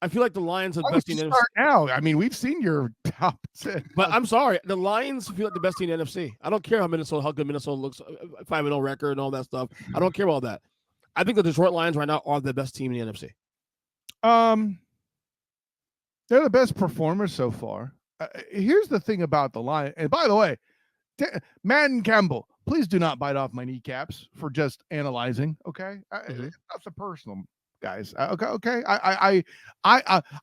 I feel like the Lions are the Why best would team you in the NFC. start now? I mean, we've seen your top 10. But I'm sorry, the Lions feel like the best team in the NFC. I don't care how good Minnesota looks, 5-0 record and all that stuff. I don't care about that. I think the Detroit Lions right now are the best team in the NFC. They're the best performers so far. Here's the thing about the Lions. And by the way, Matt and Campbell, please do not bite off my kneecaps for just analyzing. Okay, that's a personal, guys. Okay. I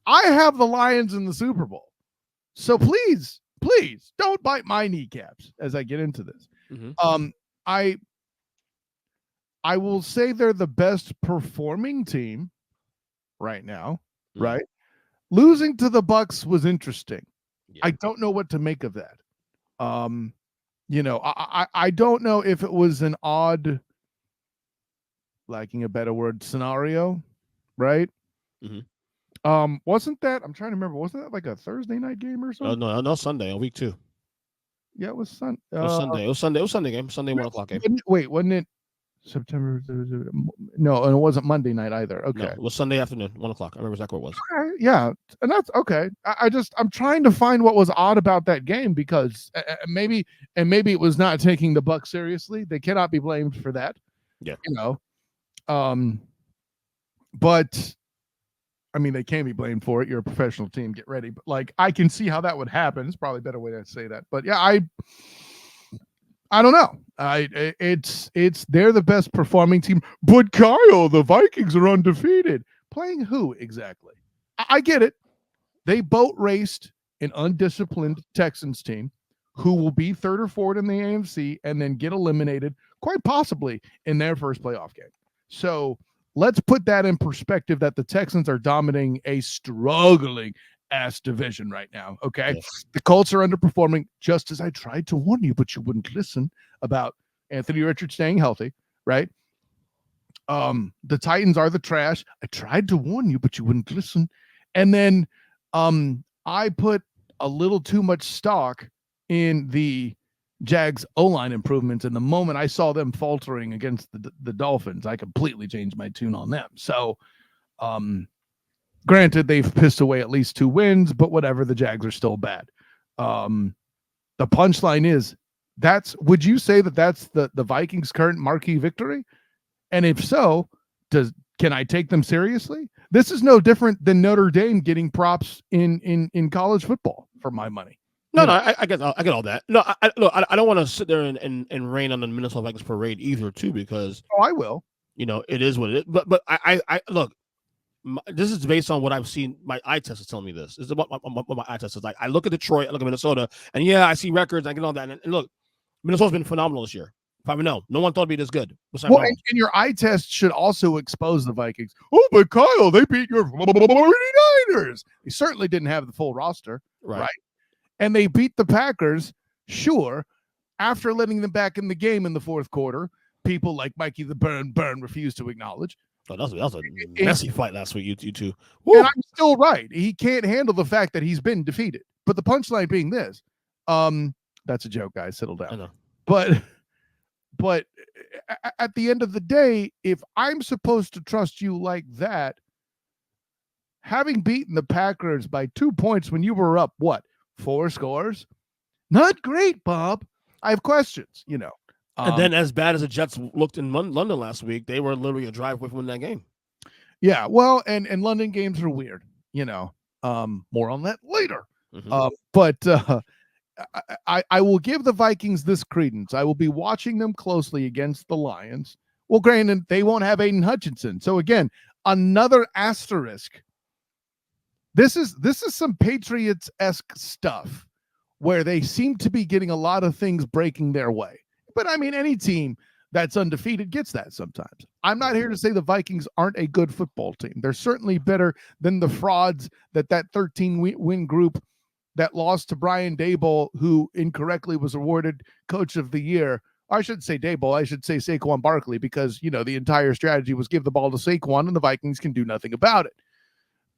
have the Lions in the Super Bowl, so please don't bite my kneecaps as I get into this. I will say they're the best performing team right now. Right, losing to the Bucks was interesting. Yeah. I don't know what to make of that. I don't know if it was an odd, lacking a better word, scenario, right? Wasn't that, I'm trying to remember, wasn't that like a Thursday night game or something? No, Sunday, week 2. Yeah, it was Sunday. It was Sunday. It was Sunday game. Sunday 1 o'clock game. Wait, wasn't it September? No, and it wasn't Monday night either. Okay, no, it was Sunday afternoon, 1 o'clock. I remember exactly what it was. Okay, yeah, and that's okay. I'm trying to find what was odd about that game because maybe it was not taking the Bucks seriously. They cannot be blamed for that. Yeah, but I mean, they can be blamed for it. You're a professional team. Get ready. But like, I can see how that would happen. It's probably a better way to say that. But yeah, I don't know. They're the best performing team. But Kyle, the Vikings are undefeated. Playing who exactly? I get it. They boat raced an undisciplined Texans team who will be third or fourth in the AFC and then get eliminated, quite possibly, in their first playoff game. So let's put that in perspective that the Texans are dominating a struggling ass division right now. Okay. Yes. The Colts are underperforming, just as I tried to warn you, but you wouldn't listen about Anthony Richards staying healthy, right? The Titans are the trash. I tried to warn you, but you wouldn't listen. And then I put a little too much stock in the Jags O-line improvements, and the moment I saw them faltering against the Dolphins, I completely changed my tune on them. So, granted, they've pissed away at least 2 wins, but whatever, the Jags are still bad. The punchline is, would you say that that's the Vikings' current marquee victory? And if so, can I take them seriously? This is no different than Notre Dame getting props in college football for my money. No, I get all that. No, I don't want to sit there and rain on the Minnesota Vikings parade either, too, because I will. It is what it is. But I look. This is based on what I've seen. My eye test is telling me this. This is what my eye test is like. I look at Detroit, I look at Minnesota, and yeah, I see records. I get all that. And look, Minnesota's been phenomenal this year. 5-0. No one thought it'd be this good. Well, and your eye test should also expose the Vikings. Oh, but Kyle, they beat your 49ers. They certainly didn't have the full roster, right? And they beat the Packers, sure, after letting them back in the game in the fourth quarter. People like Mikey the Burn refused to acknowledge. Oh, that was a messy fight last week, you two. Woo. And I'm still right. He can't handle the fact that he's been defeated. But the punchline being this, that's a joke, guys. Settle down. I know. But at the end of the day, if I'm supposed to trust you like that, having beaten the Packers by 2 points when you were up, 4 scores? Not great, Bob. I have questions, And then as bad as the Jets looked in London last week, they were literally a drive away from winning that game. Yeah, well, and London games are weird, more on that later. But I will give the Vikings this credence. I will be watching them closely against the Lions. Well, granted, they won't have Aiden Hutchinson. So again, another asterisk. This is some Patriots-esque stuff where they seem to be getting a lot of things breaking their way. But I mean, any team that's undefeated gets that sometimes. I'm not here to say the Vikings aren't a good football team. They're certainly better than the frauds that 13-win group that lost to Brian Daboll, who incorrectly was awarded Coach of the Year. I shouldn't say Daboll. I should say Saquon Barkley, because, the entire strategy was give the ball to Saquon and the Vikings can do nothing about it.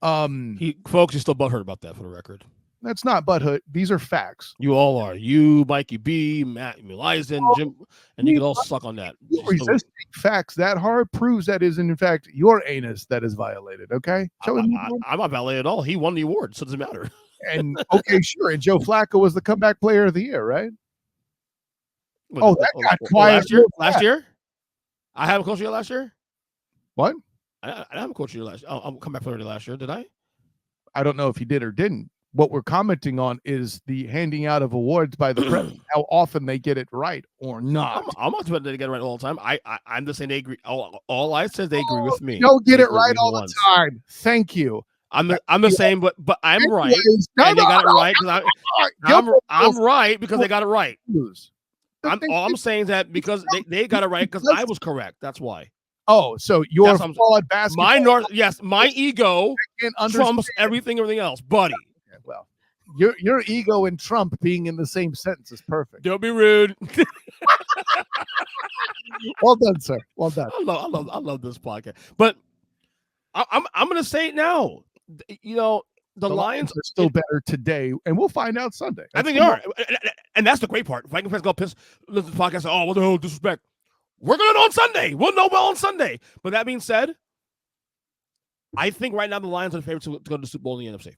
He's still butthurt about that, for the record. That's not butthurt. These are facts. You all are. You, Mikey B, Matt, Elizen, Jim, and you can all suck on that. Resisting facts that hard proves that is in fact your anus that is violated. Okay, I'm not violated at all. He won the award, so it doesn't matter. And okay, sure. And Joe Flacco was the comeback player of the year, right? That got quiet. Last year? I haven't coached you last year? What? I haven't coached you last year. I'm comeback player last year, did I? I don't know if he did or didn't. What we're commenting on is the handing out of awards by the press, how often they get it right or not. I'm not saying they get it right all the time. I'm just saying they agree. All I said they agree with me. Don't get it right all the time. Thank you. I'm the same, but I'm right. And they got it right because I'm right because they got it right. I'm saying that because they got it right because I was correct. That's why. Oh, so your flawed basketball. My ego trumps everything else, buddy. Okay, well, your ego and Trump being in the same sentence is perfect. Don't be rude. Well done, sir. Well done. I love this podcast, but I'm gonna say it now. You know, the Lions are still better today, and we'll find out Sunday. I think they are, and that's the great part. Viking fans go listen to the podcast. Oh, what the hell, disrespect. We're gonna know on Sunday. We'll know well on Sunday. But that being said, I think right now the Lions are the favorites to go to the Super Bowl in the NFC.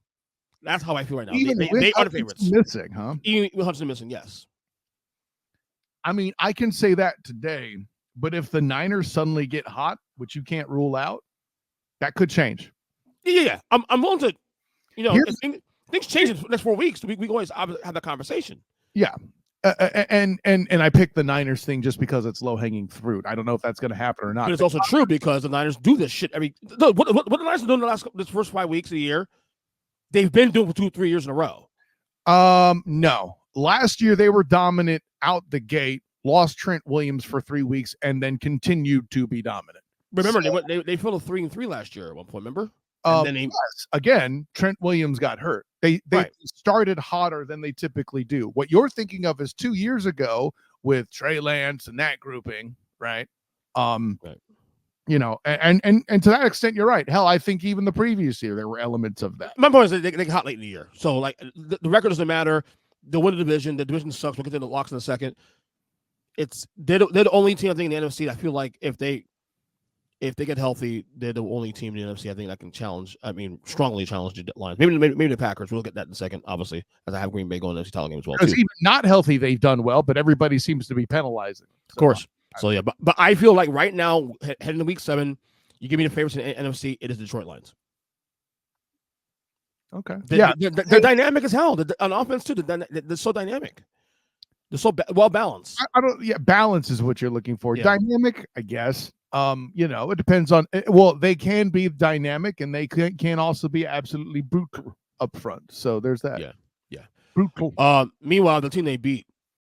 That's how I feel right now. They are the favorites. Missing, huh? Even with Hudson missing, yes. I mean, I can say that today, but if the Niners suddenly get hot, which you can't rule out, that could change. Yeah. I'm willing to, if things change in the next 4 weeks. We always have that conversation. Yeah. And I picked the Niners thing just because it's low hanging fruit. I don't know if that's going to happen or not. But it's also true because the Niners do this shit every. What the Niners are doing this first 5 weeks of the year, they've been doing for 2-3 years in a row. No. Last year they were dominant out the gate. Lost Trent Williams for 3 weeks and then continued to be dominant. Remember, they fell to 3-3 last year at one point. Remember? Yes. Again, Trent Williams got hurt. They started hotter than they typically do. What you're thinking of is 2 years ago with Trey Lance and that grouping, right? And to that extent, you're right. Hell, I think even the previous year there were elements of that. My point is they got hot late in the year, so like the record doesn't matter. They'll win the division. The division sucks. We'll get to the locks in a second. They're the only team I think in the NFC. I feel like if they get healthy, they're the only team in the NFC I think that can challenge. I mean, strongly challenge the Lions. Maybe the Packers. We'll get that in a second, obviously, as I have Green Bay going to the NFC title game as well. Because even not healthy, they've done well, but everybody seems to be penalizing. Of course. So yeah, but I feel like right now, heading to Week 7, you give me the favorites in the NFC. It is the Detroit Lions. Okay. They're dynamic as hell. On offense too, they're so dynamic. They're so well balanced. Balance is what you're looking for. Yeah. Dynamic, I guess. It depends on. Well, they can be dynamic, and they can also be absolutely brutal up front. So there's that. Yeah. Brutal. Meanwhile, the team they beat